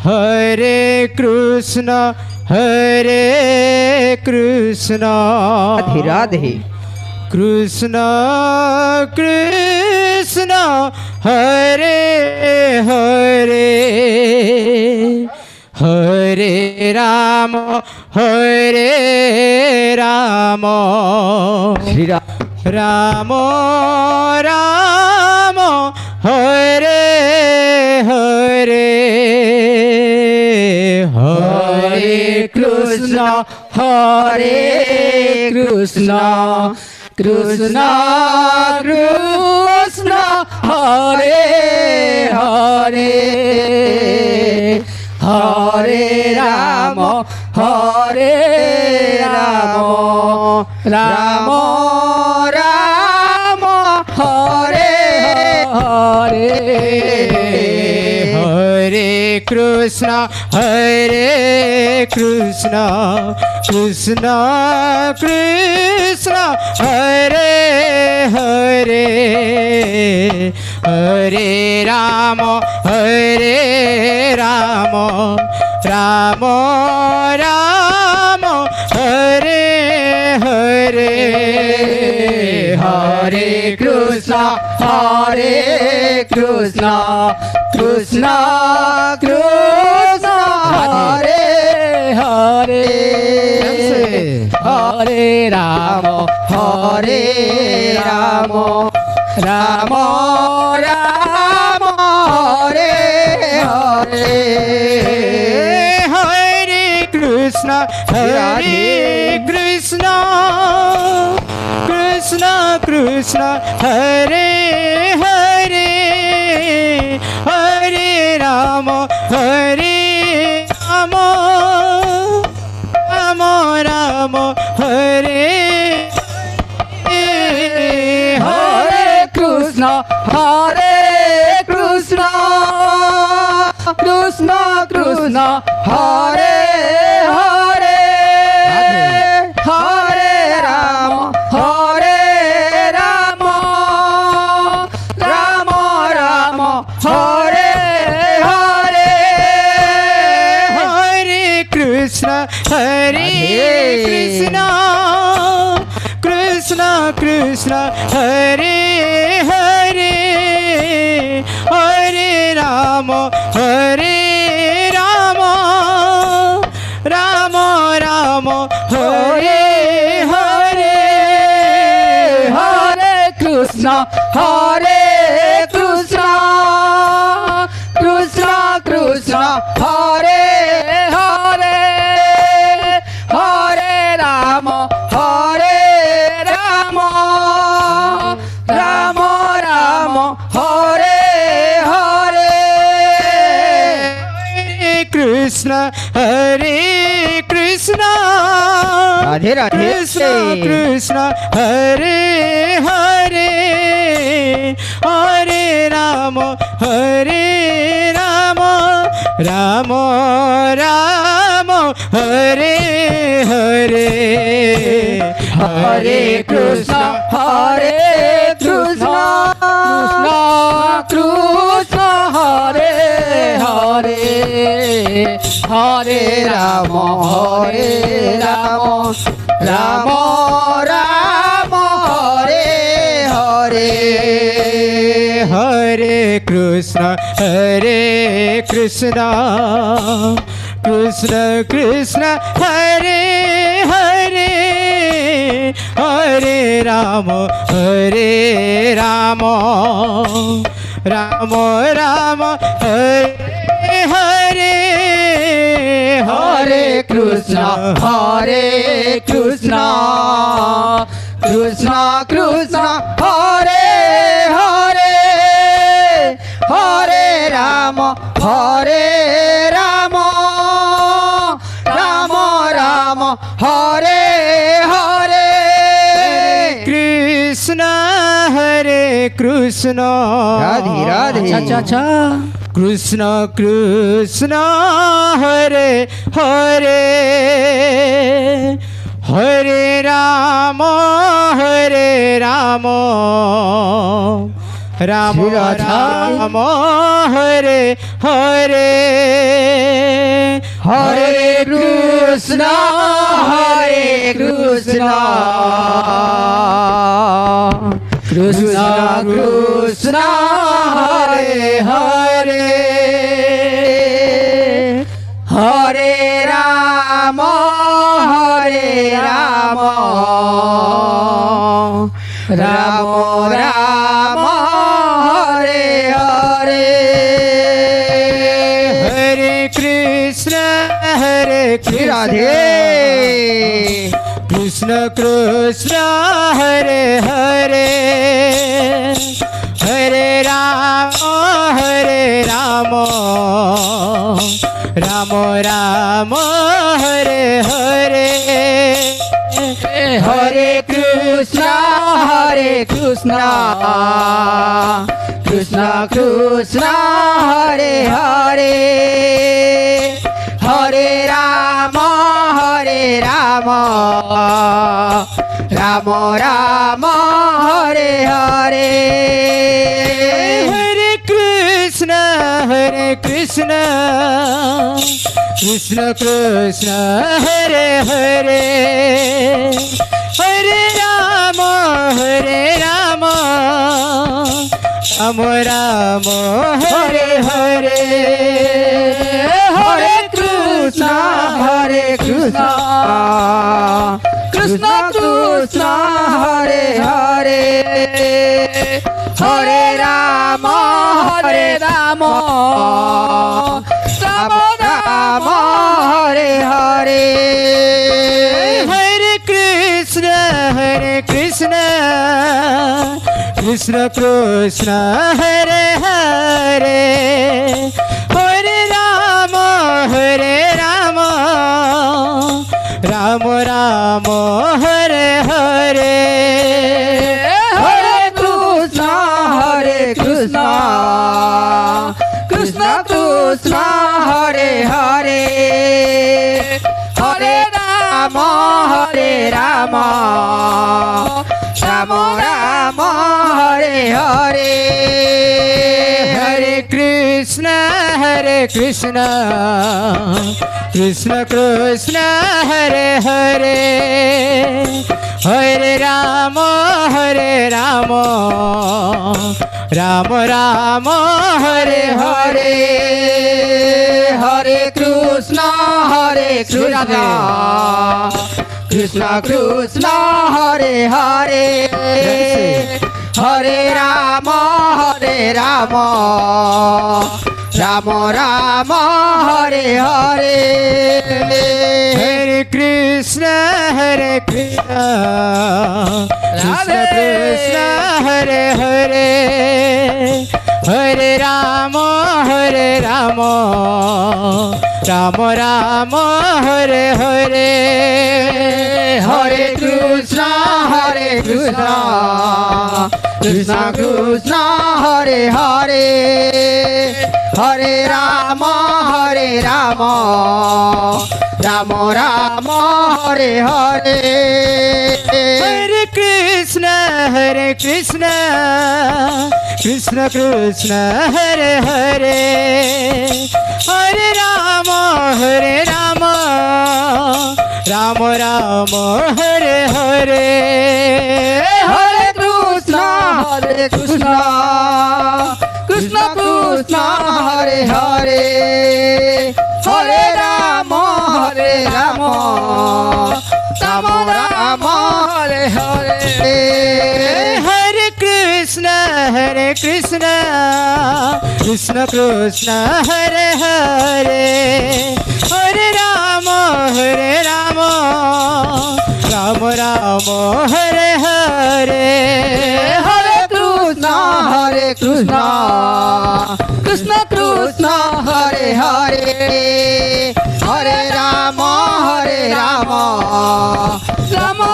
हरे कृष्ण राधे राधे कृष्ण कृष्ण हरे हरे हरे राम श्री राम राम राम हरे हरे हरे कृष्ण कृष्ण कृष्ण हरे हरे हरे राम राम राम हरे हरे हरे कृष्ण कृष्ण कृष्ण हरे हरे हरे राम राम राम हरे हरे हरे कृष्ण कृष्ण कृष्ण हरे हरे हरे राम राम राम हरे हरे हरे कृष्ण कृष्ण कृष्ण हरे हरे हरे राम राम राम हरे हरे कृष्ण कृष्ण कृष्ण हरे हरे हरे राम राम राम हरे हरे हरे कृष्ण कृष्ण कृष्ण हरे हरे हरे राम राम राम हरे हरे हरे कृष्ण कृष्ण कृष्ण हरे हरे हरे राम राम राम हरे हरे कृष्ण राधे राधे कृष्ण हरे हरे हरे राम राम राम हरे हरे हरे कृष्ण कृष्ण कृष्ण हरे हरे हरे राम राम राम हरे हरे हरे कृष्ण कृष्ण कृष्ण हरे हरे हरे राम राम राम हरे हरे हरे कृष्ण कृष्ण कृष्ण हरे हरे हरे राम राम राम हरे हरे कृष्ण राधे राधे अच्छा Krishna Krishna Hare Hare Hare Ram Ram Ram Hare Hare Krishna Hare Krishna Krishna Krishna Hare Hare Hare Rama Hare Rama Rama Rama Hare Hare Hare Krishna Radhe Krishna Krishna Hare Hare Hare Rama Hare Rama Rama Rama Hare Hare Hare Krishna Krishna Krishna Hare Hare Hare Rama Rama Rama Hare Hare Hare Krishna Krishna Krishna Hare Hare Hare Rama Rama Rama Hare Hare Hare Krishna Krishna Krishna Hare Hare Hare Rama Rama Rama Hare Hare Hare Krishna Krishna Krishna Hare Hare Hare Rama Rama Rama Hare Hare Hare Krishna Krishna Hare Hare Hare Rama Rama Rama Hare Hare Hare Krishna Krishna Krishna Hare Hare Hare Rama Rama Rama Hare Hare Hare Krishna Krishna Hare Hare Hare Rama Rama Rama Hare Hare Hare Krishna Krishna Hare Hare Hare Rama Rama Rama Hare Hare Hare Krishna Krishna Hare Hare Hare Rama Rama Rama Hare Hare Hare Krishna Krishna Hare Hare Hare Rama Rama Rama Hare Hare Hare Krishna Krishna Hare Hare Hare Rama Rama Hare Hare Hare Krishna Krishna Hare Hare Hare Rama Rama Hare Hare Hare Krishna Krishna Hare Hare Hare Rama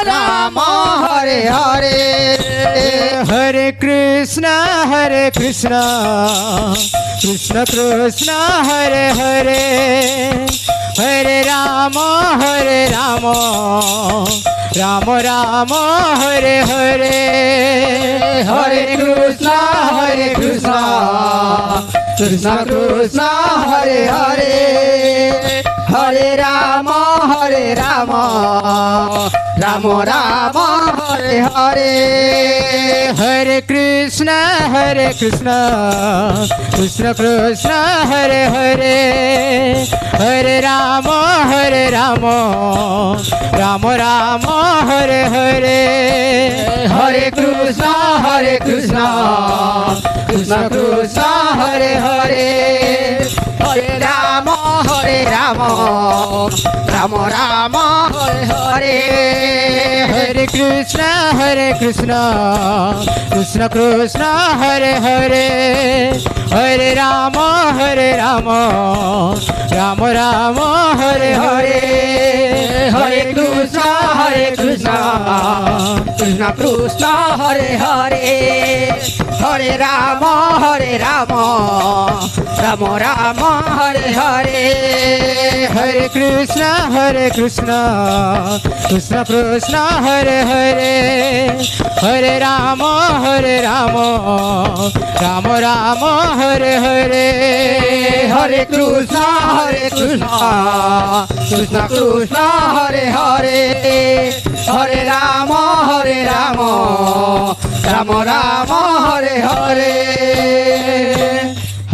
Rama Hare Hare Hare Krishna Krishna Hare Hare Hare Rama Rama Hare Hare Hare Krishna Krishna Hare Hare Hare Rama Hare Rama Rama Rama Hare Hare Hare Krishna Krishna Krishna Hare Hare Hare Rama Rama Rama Hare Hare Hare Krishna Krishna Krishna Hare Hare Hare Rama Rama Rama Hare Hare Hare Krishna Krishna Krishna Hare Hare Hare Rama Rama Rama Hare Hare Hare Krishna Krishna Krishna Hare Hare Hare Rama Rama Rama Hare Hare Hare Krishna Krishna Krishna Hare Hare Hare Rama Rama Rama Hare Hare Hare Krishna Krishna Hare Hare Hare Rama Rama Rama Hare Hare